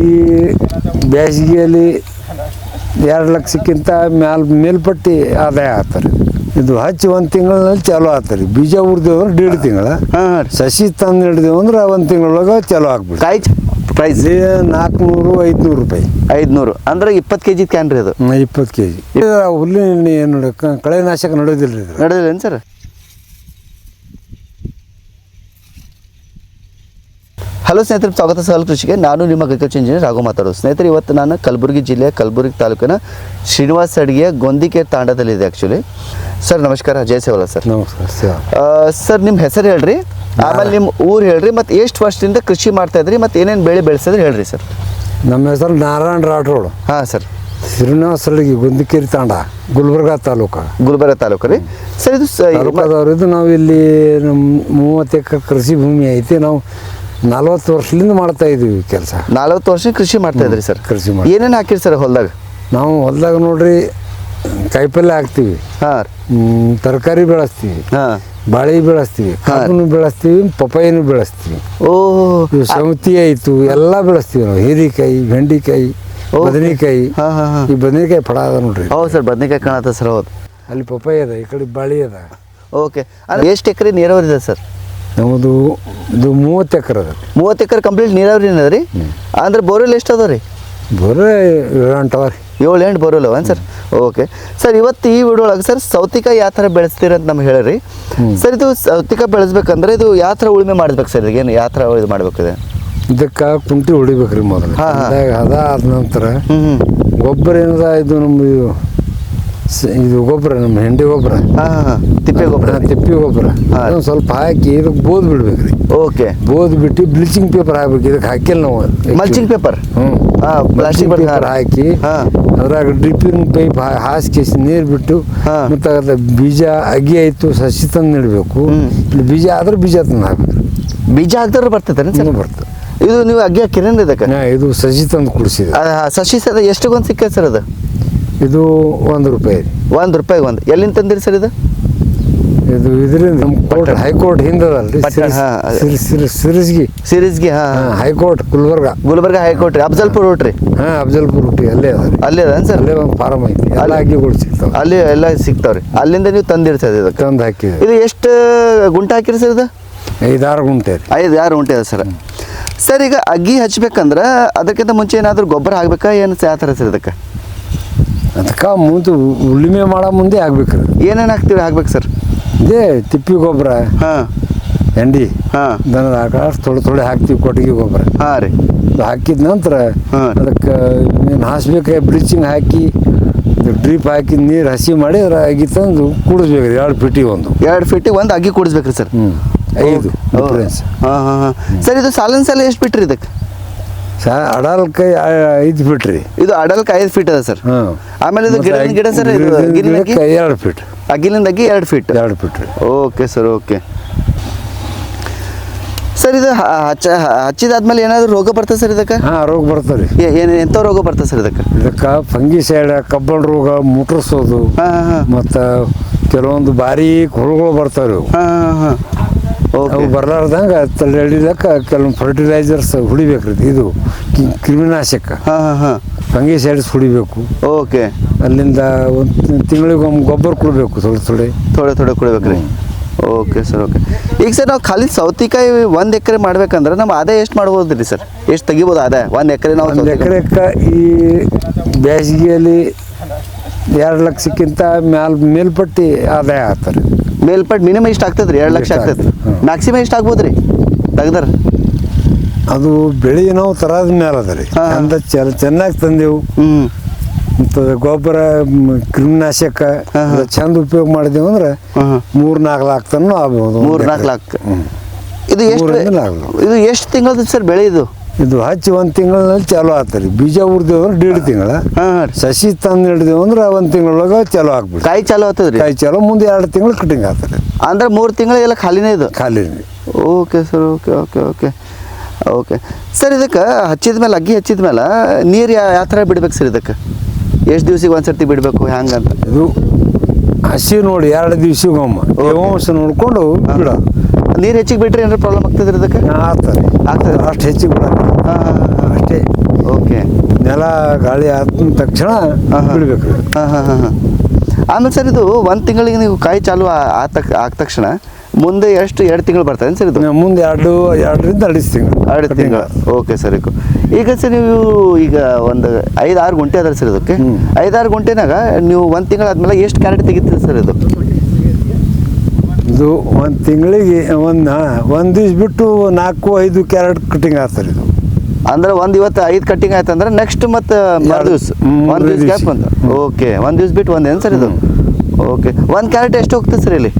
ಈ ಬೇಸಿಗೆಯಲ್ಲಿ 2 ಲಕ್ಷಕ್ಕಿಂತ ಮೇಲ್ಪಟ್ಟು ಆದಾಯ ಆಗ್ತಾರೆ. ಇದು ಹಚ್ಚಿ 1 ತಿಂಗಳಲ್ಲಿ ಚಾಲೂ ಆಗ್ತಾರೆ. ಬೀಜ ಉರ್ದೇವು ಅಂದ್ರೆ 1.5 ತಿಂಗಳ, ಸಸಿ ತಂದು ಹಿಡಿದೇವು ಅಂದ್ರೆ 1 ತಿಂಗಳೊಳಗೆ ಚಾಲೂ ಆಗ್ಬಿಡಿ. ಕಾಯಿ ಪ್ರೈಸ್ 400-500 ರೂಪಾಯಿ. 500 ಅಂದ್ರೆ 20 kg ಕ್ಯಾನ್ ರೀ ಅದು. 20 kg. ಹುಲ್ಲಿನ ಏನು ಕಳೆನಾಶಕ ನಡೆಯೋದಿಲ್ಲ ರೀ. ನಡೆದಿಲ್ಲ ಸರ್. ಹಲೋ ಸ್ನೇಹಿತರೆ, ಸ್ವಾಗತ ಸಹಲ್ ಕೃಷಿಗೆ. ನಾನು ನಿಮ್ಮ ಅಗ್ರಿಕಲ್ಚರ್ ಇಂಜಿನಿಯರ್ ರಾಘು ಮಾತಾಡೋದು. ಸ್ನೇಹಿತರೆ, ಇವತ್ತು ನಾನು ಕಲಬುರಗಿ ಜಿಲ್ಲೆಯ ಕಲಬುರಗಿ ತಾಲೂಕಿನ ಶ್ರೀನಿವಾಸ ಅಡಿಗೆಯ ಗೊಂದಿಕೇರ್ ತಾಂಡದಲ್ಲಿದೆ. ಆ್ಯಕ್ಚುಲಿ ಸರ್ ನಮಸ್ಕಾರ, ಜಯ ಸೇವಲ ಸರ್. ನಮಸ್ಕಾರ ಸರ್. ನಿಮ್ಮ ಹೆಸರು ಹೇಳ್ರಿ, ಆಮೇಲೆ ನಿಮ್ಮ ಊರು ಹೇಳ್ರಿ, ಮತ್ತು ಎಷ್ಟು ವರ್ಷದಿಂದ ಕೃಷಿ ಮಾಡ್ತಾ ಇದ್ರಿ, ಮತ್ತು ಏನೇನು ಬೆಳೆ ಬೆಳೆಸಿದ್ರಿ ಹೇಳ್ರಿ ಸರ್. ನಮ್ಮ ಹೆಸರು ನಾರಾಯಣ ರಾಠೋಡ್. ಹಾಂ ಸರ್. ಶ್ರೀನಿವಾಸ ಅಡಿಗೆ ಗೊಂದಿಕೇರಿ ತಾಂಡ, ಗುಲ್ಬರ್ಗಾ ತಾಲೂಕು ರೀ ಸರ್. ಇದು ತಾಲೂಕದವ್ರಿದ್ದು ನಾವು ಇಲ್ಲಿ ನಮ್ಮ 30 ಎಕರೆ ಕೃಷಿ ಭೂಮಿ ಐತಿ. ನಾವು 40 ವರ್ಷದಿಂದ ಮಾಡ್ತಾ ಇದೀವಿ ಕೆಲಸ. 40 ವರ್ಷ ಕೃಷಿ ಮಾಡ್ತಾ ಇದ್ರಿ ಸರ್. ಕೃಷಿ ಮಾಡಿ ಏನೇನು ಹಾಕಿರಿ ಸರ್ ಹೊಲದಾಗ? ನಾವು ಹೊಲದಾಗ ನೋಡ್ರಿ ಕಾಯಿಪಲ್ಲೆ ಹಾಕ್ತೀವಿ, ತರಕಾರಿ ಬೆಳೆಸ್ತೀವಿ, ಬಾಳೆ ಬೆಳೆಸ್ತೀವಿ, ಕಾಫಿನೂ ಬೆಳೆಸ್ತೀವಿ, ಪಪ್ಪಾಯಿನೂ ಬೆಳೆಸ್ತೀವಿ. ಸೌತಿ ಆಯಿತು ಎಲ್ಲ ಬೆಳೆಸ್ತೀವಿ ನಾವು. ಹೀರೆಕಾಯಿ, ಬೆಂಡೆಕಾಯಿ, ಬದನೆಕಾಯಿ. ಈ ಬದನೆಕಾಯಿ ಫಡ ಅದ ನೋಡ್ರಿ. ಹೌದು ಸರ್, ಬದನೆಕಾಯಿ ಕಾಣತ್ತ ಸರ್. ಹೌದು, ಅಲ್ಲಿ ಪಪ್ಪಾಯಿ ಅದ, ಈ ಕಡೆ ಬಾಳೆ ಅದ. ಓಕೆ. ಎಷ್ಟು ಎಕರೆ ನೀರಾವರಿ ಇದೆ ಸರ್? ನಮ್ಮದು ಇದು 30 ಎಕರೆ ಅದ. 30 ಎಕರೆ ಕಂಪ್ಲೀಟ್ ನೀರಾವರಿ ಅದ ರೀ. ಅಂದ್ರೆ ಬೋರ್ವೆಲ್ ಎಷ್ಟು ಅದಾವ ರೀ? ಬೋರ್ವೆ 7-8 ಅವ ರೀ. 7-8 ಬೋರ್ವೆಲ್ ಅವ ಸರ್. Okay sir. ಇವತ್ತು ಈ ವಿಡಿಯೋ ಒಳಗೆ ಸರ್ ಸೌತಿಕಾಯಿ ಯಾವ ಥರ ಬೆಳೆಸ್ತೀರ ಅಂತ ನಮ್ಗೆ ಹೇಳಿರಿ ಸರ್. ಇದು ಸೌತಿಕಾಯಿ ಬೆಳೆಸ್ಬೇಕಂದ್ರೆ ಇದು ಯಾವ ಥರ ಉಳುಮೆ ಮಾಡ್ಬೇಕು ಸರ್? ಏನು ಯಾವ ಥರ ಇದು ಮಾಡ್ಬೇಕಿದೆ? ಇದಕ್ಕೆ ಕುಂಟಿ ಹೊಡಿಬೇಕ್ರಿ ಮೊದಲು. ಅದ ಆದ ನಂತರ ಗೊಬ್ಬರ ಏನದ, ಇದು ನಮ್ಮ ಇದು ಗೊಬ್ಬರ, ನಮ್ಮ ಹೆಂಡಿ ಗೊಬ್ಬರ, ತಿಪ್ಪೆ ಗೊಬ್ಬರ ಅದೊಂದು ಸ್ವಲ್ಪ ಹಾಕಿ ಇದಕ್ಕೆ ಬೋದ್ ಬಿಡ್ಬೇಕ್ರಿ. ಓಕೆ. ಬೋದ್ ಬಿಟ್ಟು ಬ್ಲೀಚಿಂಗ್ ಪೇಪರ್ ಹಾಕ್ಬೇಕು. ಇದಕ್ಕೆ ಹಾಕಿಲ್ಲ ನಾವು ಮಲ್ಚಿಂಗ್ ಪೇಪರ್. ಪ್ಲಾಸ್ಟಿಕ್ ಪೇಪರ್ ಹಾಕಿ ಅದ್ರಾಗ ಡ್ರಿಪ್ಪಿನ ಪೈಪ್ ಹಾಸಿಗೆ ನೀರು ಬಿಟ್ಟು, ಮತ್ತು ಅದ್ರ ಬೀಜ ಅಗಿ ಆಯ್ತು ಸಸಿ ತಂದು ನೆಡಬೇಕು. ಇಲ್ಲಿ ಬೀಜ ಆದ್ರೆ ಬೀಜ ತಂದು ಹಾಕ್ಬೇಕು. ಬೀಜ ಹಾಕಿದ್ರೆ ಬರ್ತೈತೆ ಬರ್ತದೆ. ಇದು ನೀವು ಅಗ್ಗಿ ಹಾಕಿರೇನು ಇದಕ್ಕೆ? ಇದು ಸಸಿ ತಂದು ಕುಡಿಸಿದೆ. ಸಸಿ ಸರ್ ಎಷ್ಟಿಗೊಂದು ಸಿಕ್ಕೈತೆ ಸರ್ ಅದು? ಇದು 1 ರೂಪಾಯಿ. 1 ರೂಪಾಯಿಗೆ ಒಂದು. ಎಲ್ಲಿಂದ ತಂದಿರಿ ಸರ್ ಇದು? ಇದು ಇದರಿಂದ ನಮ್ಮ ಕೋರ್ಟ್ ಹೈಕೋರ್ಟ್ ಹಿಂದದಲ್ರಿ, ಸಿರಿಸ್ಗಿ ಹೈಕೋರ್ಟ್ ಗುಲ್ಬರ್ಗ ಹೈಕೋರ್ಟ್ ರೀ. ಅಫಜಲ್ಪುರ್ ರೂಟ್ ರೀ. ಅಫಜಲ್ಪುರ್ ರೂಟ್ ಅಲ್ಲೇ ಅದ ರೀ. ಅಲ್ಲೇ ಅದ ಸರ್. ಅಲ್ಲೇ ಒಂದು ಫಾರಮ್ ಐತಿ, ಎಲ್ಲ ಅಗ್ಗಿಗಳು ಸಿಗ್ತಾವೆ. ಅಲ್ಲಿ ಎಲ್ಲ ಸಿಗ್ತಾವ್ರಿ. ಅಲ್ಲಿಂದ ನೀವು ತಂದಿರ್ತೀರಿ ಇದಕ್ಕೆ? ತಂದು ಹಾಕಿದ್ರಿ. ಇದು ಎಷ್ಟು ಗುಂಟೆ ಹಾಕಿರಿ ಸರ್ ಇದು? 5-6 ಗುಂಟೆ ರೀ. 5-6 ಗುಂಟೆ ಅದ ಸರ್. ಸರ್ ಈಗ ಅಗ್ಗಿ ಹಚ್ಬೇಕಂದ್ರೆ ಅದಕ್ಕಿಂತ ಮುಂಚೆ ಏನಾದರೂ ಗೊಬ್ಬರ ಹಾಕ್ಬೇಕಾ ಏನು ಯಾವ ಥರ ಸರ್ ಇದಕ್ಕೆ? ಅದಕ್ಕೆ ಮುಂದೆ ಉಳುಮೆ ಮಾಡೋ ಮುಂದೆ ಆಗ್ಬೇಕ್ರಿ. ಏನೇನು ಹಾಕ್ಬೇಕು ಸರ್? ಇದೇ ತಿಪ್ಪಿ ಗೊಬ್ಬರ, ಎಂಡಿ, ದನದ ಆಕಳ ಥೋಡೆ ಹಾಕ್ತೀವಿ. ಕೊಟ್ಟಿಗೆ ಗೊಬ್ಬರ ರೀ. ಹಾಕಿದ ನಂತರ ಅದಕ್ಕೆ ಏನು ಹಾಸ್ಬೇಕು, ಬ್ಲೀಚಿಂಗ್ ಹಾಕಿ ಡ್ರಿಪ್ ಹಾಕಿ ನೀರು ಹಸಿ ಮಾಡಿ ಅದ್ರ ಅಗಿ ತಂದು ಕೂಡಿಸ್ಬೇಕ್ರಿ. 2 ಫೀಟಿಗೆ ಒಂದು ಅಗ್ಗಿ ಕೂಡಿಸ್ಬೇಕ್ರಿ ಸರ್. 5 ಡಿಫ್ರೆನ್ಸ್. ಸರ್ ಇದು ಸಾಲ ಎಷ್ಟು ಬಿಟ್ರಿ ಇದಕ್ಕೆ? ಅಡಲ್ಕಾಯಿ 5 ಫೀಟ್ ರೀ. ಇದು ಅಡಲ್ಕ 5 ಫೀಟ್ ಅದ ಸರ್. ಆಮೇಲೆ ಇದು ಗಿಡ ಸರ್ 2 ಫೀಟ್. ಅಗ್ಗಿಲಿಂದ 2 ಫೀಟ್ ರೀ. Okay sir. Okay sir. ಇದು ಹಚ್ಚಿದಾದ್ಮೇಲೆ ಏನಾದರೂ ರೋಗ ಬರ್ತದೆ ಸರ್ ಇದಕ್ಕೆ? ರೋಗ ಬರ್ತದೆ ರೀ. ಎಂಥ ರೋಗ ಬರ್ತದೆ ಸರ್ ಇದಕ್ಕೆ? ಫಂಗಿಸೈಡ್, ಕಬ್ಬಣ ರೋಗ, ಮುಟ್ರಸೋದು, ಮತ್ತು ಕೆಲವೊಂದು ಭಾರಿ ಹುಳುಗಳು ಬರ್ತಾವೆ. ಅವು ಬರ್ಲಾರ್ದಂಗೆ ತಡೆಹಿಡಿಲಕ್ಕ ಕೆಲವೊಂದು ಫರ್ಟಿಲೈಸರ್ಸ್ ಹೊಡಿಬೇಕ್ರಿ. ಇದು ಕ್ರಿಮಿನಾಶಕ, ಫಂಗಿಸೈಡ್ಸ್ ಹೊಡಿಬೇಕು. ಓಕೆ. ಅಲ್ಲಿಂದ 1 ತಿಂಗಳಿಗೊಮ್ಮೆ ಗೊಬ್ಬರ ಕೊಡಬೇಕು. ಥೋಡೆ ಕೊಡ್ಬೇಕ್ರಿ. Okay sir. ಓಕೆ. ಈಗ ಸರ್ ನಾವು ಖಾಲಿ ಸೌತಿಕಾಯಿ 1 ಎಕರೆ ಮಾಡ್ಬೇಕಂದ್ರೆ ನಮ್ಮ ಆದಾಯ ಎಷ್ಟು ಮಾಡ್ಬೋದು ರೀ ಸರ್? ಎಷ್ಟು ತೆಗಿಬೋದು ಆದಾಯ 1 ಎಕರೆ? ನಾವು 1 ಎಕರೆಕ್ಕೆ ಈ ಬೇಸಿಗೆಯಲ್ಲಿ 2 ಲಕ್ಷಕ್ಕಿಂತ ಮೇಲ್ಪಟ್ಟು ಆದಾಯ ಆಗ್ತಾರೆ. ಮೇಲ್ಪಟ್ಟು ಮಿನಿಮಮ್ ಇಷ್ಟು ಆಗ್ತದೆ ರೀ? 2 ಲಕ್ಷ ಆಗ್ತದೆ. ಮ್ಯಾಕ್ಸಿಮಮ್ ಎಷ್ಟು ಆಗ್ಬೋದು ರೀ ತೆಗ್ದಾರ? ಅದು ಬೆಳೆ ನಾವು ತರದ ಮೇಲೆ ಅದ ರೀ. ಚೆನ್ನಾಗಿ ತಂದೆವು. ಮತ್ತು ಗೊಬ್ಬರ, ಕ್ರಿಮಿನಾಶಕ ಚಂದ ಉಪಯೋಗ ಮಾಡಿದೆವು ಅಂದ್ರೆ 3-4 ಲಾಖ ತನಕ ಆಗ್ಬೋದು. 3-4 ಲಾಖ. ಇದು ಎಷ್ಟು ತಿಂಗಳದ ಸರ್ ಬೆಳೆ ಇದು? ಇದು ಹಚ್ಚಿ 1 ತಿಂಗಳಲ್ಲಿ ಚಾಲೂ ಆಗ್ತಾರೆ. ಬೀಜ ಉರ್ದೇವು ಅಂದ್ರೆ 1.5 ತಿಂಗಳ, ಸಸಿ ತಂದು ಹಿಡಿದೇವು ಅಂದ್ರೆ 1 ತಿಂಗಳೊಳಗೆ ಚಾಲೂ ಆಗ್ಬಿಡ್ತು. ಕಾಯಿ ಚಾಲೂ ಆಗ್ತದೆ. ಕಾಯಿ ಚಾಲೂ ಮುಂದೆ 2 ತಿಂಗಳು ಕಟಿಂಗ್ ಆಗ್ತಾರೆ. ಅಂದ್ರೆ 3 ತಿಂಗಳು ಎಲ್ಲ ಖಾಲಿನೇ ಇದು? ಖಾಲಿನೇ. Okay sir. Okay sir. ಇದಕ್ಕೆ ಅಗ್ಗಿ ಹಚ್ಚಿದ ಮೇಲೆ ನೀರು ಯಾವ ಥರ ಬಿಡ್ಬೇಕು ಸರ್ ಇದಕ್ಕೆ? ಎಷ್ಟು ದಿವ್ಸಕ್ಕೆ ಒಂದ್ಸರ್ತಿ ಬಿಡಬೇಕು ಹ್ಯಾಂಗಂತ? ಇದು ಹಸಿ ನೋಡಿ 2 ದಿವ್ಸಕ್ಕೊಮ್ಮೆ ತೇವಾಂಶ ನೋಡ್ಕೊಂಡು ಬಿಡೋದು. ನೀರು ಹೆಚ್ಚಿಗೆ ಬಿಟ್ಟರೆ ಏನಾರು ಪ್ರಾಬ್ಲಮ್ ಆಗ್ತದೆ ಇದಕ್ಕೆ? ಆಗ್ತದೆ. ಅಷ್ಟು ಹೆಚ್ಚಿಗೆ ಬಿಡೋದು. ಅಷ್ಟು ಅಷ್ಟೇ. ಓಕೆ. ನೆಲ ಗಾಳಿ ಆದ ತಕ್ಷಣ ಬಿಡ್ಬೇಕು. ಹಾಂ ಹಾಂ ಹಾಂ ಹಾಂ. ಆಮೇಲೆ ಸರ್ ಇದು ಒಂದು ತಿಂಗಳಿಗೆ ನೀವು ಕಾಯಿ ಚಾಲು ಆದ ತಕ್ಷಣ ಮುಂದೆ ಎಷ್ಟು 2 ತಿಂಗಳು ಬರ್ತದೆ ಸರ್ ಇದು? ಮುಂದೆ 2ರಿಂದ 2 ತಿಂಗಳು. 2 ತಿಂಗಳು. Okay sir. ಈಗ ಸರ್ ನೀವು ಈಗ ಒಂದು 5-6 ಗುಂಟೆ ಅದ ಸರ್ ಇದಕ್ಕೆ. 5-6 ಗುಂಟೆನಾಗ ನೀವು 1 ತಿಂಗಳು ಆದ್ಮೇಲೆ ಎಷ್ಟು ಕ್ಯಾರೆಟ್ ತೆಗಿತೀರಿ ಸರ್ ಇದು? ಇದು 1 ತಿಂಗಳಿಗೆ ಒಂದು ದಿವ್ಸ ಬಿಟ್ಟು 4-5 ಕ್ಯಾರೆಟ್ ಕಟಿಂಗ್ ಆಗ್ತಾರೆ ಇದು. ಅಂದ್ರೆ ಇವತ್ತು 5 ಕಟ್ಟಿಂಗ್ ಆಯ್ತು ಅಂದ್ರೆ ನೆಕ್ಸ್ಟ್ ಮತ್ತೆ ದಿವಸ 1 ದಿವ್ಸ ಗ್ಯಾಪ್ ಬಂತು. ಓಕೆ. 1 ದಿವ್ಸ ಬಿಟ್ಟು ಒಂದೇನು ಸರ್ ಇದು? ಓಕೆ. 1 ಕ್ಯಾರೆಟ್ ಎಷ್ಟು ಹೋಗ್ತದೆ ಸರ್ ಇಲ್ಲಿ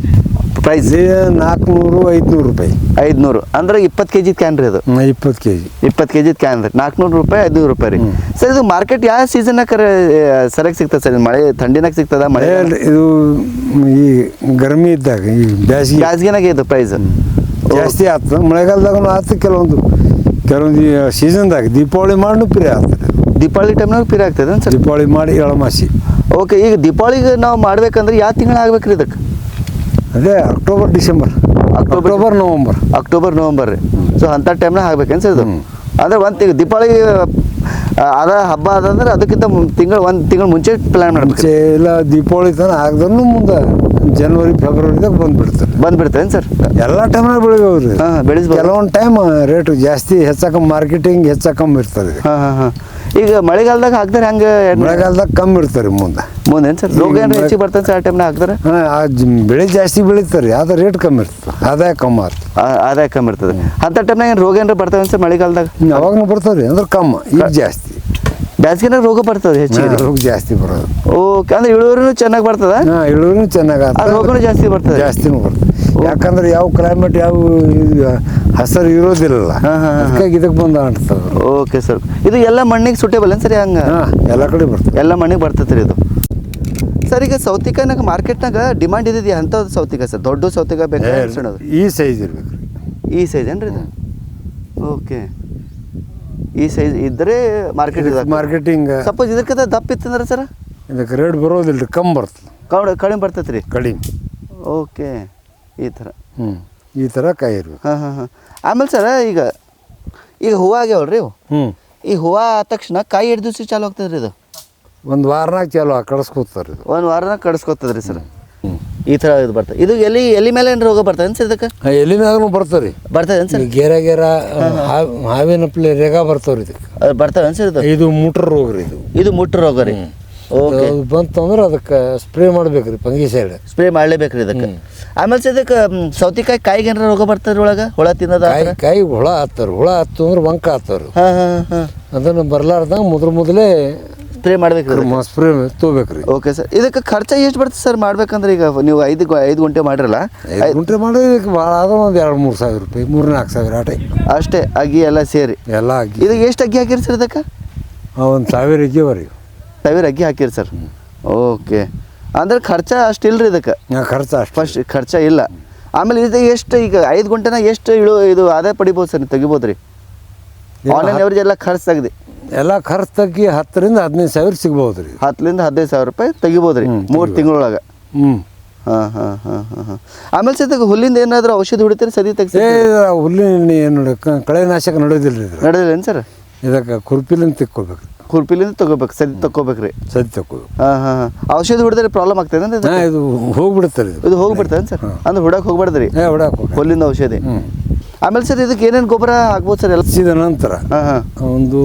ಪ್ರೈಸ್? 400-500 ರೂಪಾಯಿ. 500 ಅಂದ್ರೆ 20 kg ಕ್ಯಾನ್ ರೀ ಅದು? 20 kg. 20 kg ಕ್ಯಾನ್ ರೀ 400 ರೂಪಾಯಿ, 500 ರೂಪಾಯಿ ರೀ. ಸರ್ ಇದು ಮಾರ್ಕೆಟ್ ಯಾವ ಸೀಸನ್ನಾಗ ಸರಿಯಾಗಿ ಸಿಗ್ತದೆ ಸರ್? ಮಳೆ ಥಂಡಿನಾಗ ಸಿಗ್ತದ? ಮಳೆ ಇದು ಈ ಗರಮಿ ಇದ್ದಾಗ, ಈ ಬ್ಯಾಸ್ಗಿನಾಗ ಇದು ಪ್ರೈಸ್ ಜಾಸ್ತಿ ಆಗ್ತದೆ. ಮಳೆಗಾಲದಾಗೂ ಆಗ್ತದೆ. ಕೆಲವೊಂದು ಸೀಸನ್ದಾಗ ದೀಪಾವಳಿ ಮಾಡಿ ಪಿರಿ ಆಗ್ತದೆ. ದೀಪಾವಳಿ ಟೈಮ್ನಾಗ ಪಿರಿ ಆಗ್ತದೆ ಸರ್? ದೀಪಾವಳಿ ಮಾಡಿ ಎಳಮಾಸಿ. ಓಕೆ. ಈಗ ದೀಪಾವಳಿಗೆ ನಾವು ಮಾಡ್ಬೇಕಂದ್ರೆ ಯಾವ ತಿಂಗಳು ಆಗ್ಬೇಕು ರೀ ಇದಕ್ಕೆ? ಅದೇ ಅಕ್ಟೋಬರ್ ಡಿಸೆಂಬರ್, ಅಕ್ಟೋಬರ್ ನವಂಬರ್ ರೀ. ಸೊ ಅಂಥ ಟೈಮ್ನಾಗ ಆಗ್ಬೇಕೇನು ಸರ್ ಇದು? ಅಂದರೆ ಒಂದು ತಿಂಗಳು ದೀಪಾವಳಿ ಅದ ಹಬ್ಬ ಅದಂದ್ರೆ ಅದಕ್ಕಿಂತ 1 ತಿಂಗಳು ಮುಂಚೆ ಪ್ಲ್ಯಾನ್ ಮಾಡ್ಬೇಕು. ಇಲ್ಲ ದೀಪಾವಳಿ ತನಕ ಆಗದ್ರೂ ಮುಂದೆ ಜನವರಿ ಫೆಬ್ರವರಿದಾಗ ಬಂದ್ಬಿಡ್ತೇನೆ ಸರ್? ಎಲ್ಲ ಟೈಮ್ನಾಗ ಬೆಳಿಬೋದು. ಹಾಂ, ಬೆಳೆಸ್ಬೋದು. ಕೆಲವೊಂದು ಟೈಮ್ ರೇಟ್ ಜಾಸ್ತಿ ಹೆಚ್ಚಕಮ್ಮಿ, ಮಾರ್ಕೆಟಿಂಗ್ ಹೆಚ್ಚಕಮ್ಮಿ ಇರ್ತದೆ. ಹಾಂ. ಈಗ ಮಳೆಗಾಲದಾಗ ಹಾಕ್ತಾರೆ ಹಂಗೆ? ಮಳೆಗಾಲದಾಗ ಕಮ್ಮಿ ಇರ್ತಾರೆ ಮುಂದೇನು ಸರ್? ರೋಗ ಏನಾರು ಹೆಚ್ಚಿಗೆ ಬರ್ತದೆ ಸರ್ ಆ ಟೈಮ್ನಾಗ ಹಾಕ್ತಾರೆ? ಬೆಳೆ ಜಾಸ್ತಿ ಬೆಳೀತಾರೆ, ಆದ್ರೆ ರೇಟ್ ಕಮ್ಮಿ ಇರ್ತದೆ, ಆದಾಯ ಕಮ್ಮಿ ಆಗ್ತದೆ. ಆದಾಯ ಕಮ್ಮಿ ಇರ್ತದೆ. ಅಂಥ ಟೈಮ್ನಾಗ ಏನು ರೋಗ ಏನಾರು ಬರ್ತವೆ ಸರ್ ಮಳೆಗಾಲದಾಗ? ಅವಾಗೂ ಬರ್ತದೆ ಅಂದ್ರೆ ಕಮ್ಮಿ, ಈಗ ಜಾಸ್ತಿ. ಬ್ಯಾಸ್ಗಿನಾಗ ರೋಗ ಬರ್ತದೆ ಹೆಚ್ಚಿಗೆ? ರೋಗ ಜಾಸ್ತಿ ಬರೋದು. ಓಕೆ. ಅಂದ್ರೆ ಇಳುವರಿನೂ ಚೆನ್ನಾಗಿ ಬರ್ತದ? ಇಳುವರಿನೂ ಚೆನ್ನಾಗಿ ಆಗ್ತದೆ, ರೋಗನೂ ಜಾಸ್ತಿ ಬರ್ತದೆ? ಜಾಸ್ತಿನೂ ಬರ್ತದೆ. ಯಾಕಂದ್ರೆ ಯಾವ ಕ್ಲೈಮೇಟ್ ಯಾವ ಹಸರು ಇರೋದಿಲ್ಲ, ಅದಕ್ಕಾಗಿ ಇದಕ್ಕೆ ಬಂದು ಅಂಟ್ತದೆ. Okay sir. ಇದು ಎಲ್ಲ ಮಣ್ಣಿಗೆ ಸೂಟೇಬಲ್ ಏನು ಸರಿ? ಹಂಗೆ ಎಲ್ಲ ಕಡೆ ಬರ್ತದೆ, ಎಲ್ಲ ಮಣ್ಣಿಗೆ ಬರ್ತದೆ ರೀ ಇದು. ಸರ್ ಈಗ ಸೌತಿಕಾಯಿನಾಗ ಮಾರ್ಕೆಟ್ನಾಗ ಡಿಮಾಂಡ್ ಇದೆಯಾ ಅಂಥದ್ದು ಸೌತಿಕಾಯಿ ಸರ್? ದೊಡ್ಡ ಸೌತಿಕಾಯಿ ಬೇಕಾದ್ರೆ ಈ ಸೈಜ್ ಇರ್ಬೇಕು. ಈ ಸೈಜ್ ಏನ್ರಿ ಇದು? ಓಕೆ. ಈ ಸೈಜ್ ಇದ್ದರೆ ಮಾರ್ಕೆಟಿಂಗ್. ಸಪೋಸ್ ಇದಕ್ಕಿಂತ ದಪ್ಪ ಇತ್ತಂದ್ರೆ ಸರ್ ಇದಕ್ಕೆ ರೇಟ್ ಬರೋದಿಲ್ಲ ರೀ, ಕಮ್ಮಿ ಬರ್ತದೆ. ಕಡಿಮೆ ಬರ್ತೈತೆ ರೀ? ಕಡಿಮೆ. ಓಕೆ. ಈ ಥರ. ಈ ಥರ ಕಾಯಿ ಇರ್ಬೇಕು. ಹಾಂ. ಆಮೇಲೆ ಸರ್ ಈಗ ಹೂವು ಆಗ್ಯಾವಲ್ರಿ ಇವು? ಈ ಹೂವು ಆದ ತಕ್ಷಣ ಕಾಯಿ 2 ದಿವ್ಸ ಚಾಲು ಆಗ್ತದೆ ರೀ ಇದು? 1 ವಾರನಾಗ ಚಾಲು ಕಡಿಸ್ಕೊತಾರೆ ಇದು. 1 ವಾರನಾಗ ಕಡಿಸ್ಕೊತದ್ರಿ ಸರ್? ಈ ಥರ ಇದು ಬರ್ತದೆ. ಇದು ಎಲಿ ಮೇಲೆ ಏನು ರೋಗ ಬರ್ತದೆ ಸರ್ ಇದಕ್ಕೆ? ಎಲಿ ಮ್ಯಾಗೂ ಬರ್ತದೆ ಬರ್ತದೇನು ಸರ್? ಗೇರ ಹಾವಿನ ರೇಗ ಬರ್ತಾವ್ರಿ ಇದಕ್ಕೆ. ಬರ್ತವೇನು ಸರ್ ಇದು? ಇದು ಮುಟ್ರ ರೋಗ ರೀ ಇದು ಮುಟ್ರ ರೋಗ ರೀ. ಓಕೆ. ಬಂತಂದ್ರೆ ಅದಕ್ಕೆ ಸ್ಪ್ರೇ ಮಾಡ್ಬೇಕ್ರಿ, ಫಂಗಿಸೈಡ್ ಸ್ಪ್ರೇ ಮಾಡ್ಲೇಬೇಕ್ರಿ ಇದಕ್ಕೆ. ಆಮೇಲೆ ಸರ್ ಇದಕ್ಕೆ ಸೌತಿಕಾಯಿ ಕಾಯಿಗೆ ಏನಾರ ರೋಗ ಬರ್ತದ್ರಿ ಒಳಗೆ? ಹುಳ ತಿನ್ನೋದು? ಕಾಯಿ ಹುಳ ಹತ್ತಾರ. ಹುಳ ಹತ್ತು ಅಂದ್ರೆ ವಂಕ ಹತ್ತಾರ. ಅದನ್ನು ಬರ್ಲಾರ್ದಂಗೆ ಮೊದಲೇ ಸ್ಪ್ರೇ ಮಾಡ್ಬೇಕ್ರಿ, ಸ್ಪ್ರೇ ತಗೋಬೇಕ್ರಿ. Okay sir. ಇದಕ್ಕೆ ಖರ್ಚು ಎಷ್ಟು ಬರ್ತದೆ ಸರ್ ಮಾಡ್ಬೇಕಂದ್ರೆ? ಈಗ ನೀವು 5 ಗುಂಟೆ ಮಾಡಿರಲ್ಲ, 5 ಗುಂಟೆ ಮಾಡೋದಕ್ಕೆ ಭಾಳ ಆದ್ರೆ ಒಂದು 2-3 ಸಾವಿರ ರೂಪಾಯಿ, 3-4 ಸಾವಿರ ಆಟೆ ಅಷ್ಟೇ. ಅಗಿ ಎಲ್ಲ ಸೇರಿ ಎಲ್ಲ ಅಗ್ಗಿ. ಇದಕ್ಕೆ ಎಷ್ಟು ಅಗ್ಗಿ ಹಾಕಿರಿ ಸರ್ ಇದಕ್ಕೆ? 1,000 ಅಗ್ಗಿವರಿ. 1,000 ಅಗ್ಗಿ ಹಾಕಿರಿ ಸರ್? ಓಕೆ. ಅಂದ್ರೆ ಖರ್ಚ ಅಷ್ಟು ಇಲ್ರಿ ಇದಕ್ಕೆ? ಖರ್ಚು ಅಷ್ಟು ಫಸ್ಟ್ ಖರ್ಚ ಇಲ್ಲ. ಆಮೇಲೆ ಇದು ಎಷ್ಟು ಈಗ 5 ಗುಂಟೆನಾಗ ಎಷ್ಟು ಇದು ಆದಾಯ ಪಡಿಬೋದು ಸರ್? ತೆಗಿಬೋದು ರೀ ಆನ್ಲೈನ್ ಎವರೇಜ್ ಎಲ್ಲ ಖರ್ಚು ತೆಗ್ದು? ಎಲ್ಲ ಖರ್ಚು ತಗ್ಗಿ 10ರಿಂದ 15 ಸಾವಿರ ಸಿಗ್ಬೋದು ರೀ. 10ರಿಂದ 15 ಸಾವಿರ ರೂಪಾಯಿ ತೆಗಿಬೋದು ರೀ 3 ತಿಂಗಳೊಳಗೆ? ಹಾಂ. ಆಮೇಲೆ ಸರ್ ಹುಲ್ಲಿಂದ ಏನಾದರೂ ಔಷಧಿ ಹೊಡಿತೀರಿ ಸದಿ ತೆಗ್ಸಿ? ಹುಲ್ಲಿನ ಏನು ಕಳೆನಾಶಕ ನಡೆಯೋದಿಲ್ಲ ರೀ. ನಡೆಯೋದಿಲ್ಲ ಸರ್? ಇದಕ್ಕೆ ಕುರ್ಪಿಲಿಂದ ತಿಕ್ಕೋಬೇಕು. ಕುರ್ಪಿಲಿಂದ ತಗೋಬೇಕು, ಸದಿ ತಗೋಬೇಕ್ರಿ? ಸದಿ ತಗೋಬೇಕು. ಹಾಂ. ಔಷಧಿ ಹೊಡೆದ್ರೆ ಪ್ರಾಬ್ಲಮ್ ಆಗ್ತದೆ ಅಂದ್ರೆ? ಇದು ಹೋಗ್ಬಿಡ್ತಾರೆ. ಇದು ಹೋಗ್ಬಿಡ್ತೇನೆ ಸರ್? ಅಂದ್ರೆ ಹುಡಕ್ಕೆ ಹೋಗ್ಬಾರ್ದ್ರಿ ಹುಲ್ಲಿಂದ ಔಷಧಿ. ಆಮೇಲೆ ಸರ್ ಇದಕ್ಕೆ ಏನೇನು ಗೊಬ್ಬರ ಹಾಕ್ಬೋದು ಸರ್? ಹಚ್ಚಿದ ನಂತರ ಒಂದು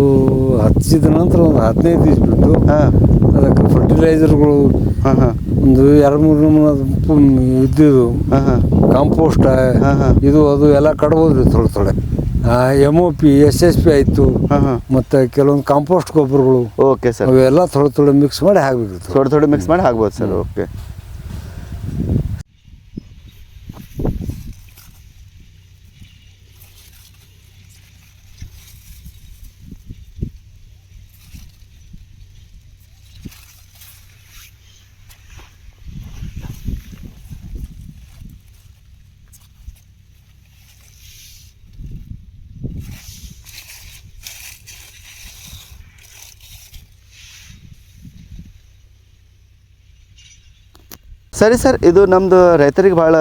15 ದಿವಸ ಬಿಟ್ಟು ಅದಕ್ಕೆ ಫರ್ಟಿಲೈಸರ್ಗಳು ಒಂದು 2-3 ಇದ್ದಿದ್ದು ಕಾಂಪೋಸ್ಟ್ ಇದು ಅದು ಎಲ್ಲ ಕಡ್ಬೋದ್ರಿ ಥೋಡೆ. MOP SSP ಆಯಿತು, ಮತ್ತು ಕೆಲವೊಂದು ಕಾಂಪೋಸ್ಟ್ ಗೊಬ್ಬರಗಳು. Okay sir. ಅವೆಲ್ಲ ಥೋಡೆ ಮಿಕ್ಸ್ ಮಾಡಿ ಹಾಕ್ಬೇಕು. ಥೋಡೆ ಮಿಕ್ಸ್ ಮಾಡಿ ಹಾಕ್ಬೋದು ಸರ್? ಓಕೆ. ಸರಿ ಸರ್, ಇದು ನಮ್ಮದು ರೈತರಿಗೆ ಭಾಳ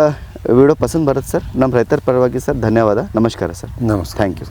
ವಿಡಿಯೋ ಪಸಂದ್ ಬರುತ್ತೆ ಸರ್. ನಮ್ಮ ರೈತರ ಪರವಾಗಿ ಸರ್ ಧನ್ಯವಾದ. ನಮಸ್ಕಾರ ಸರ್. ನಮಸ್ಕಾರ. Thank you.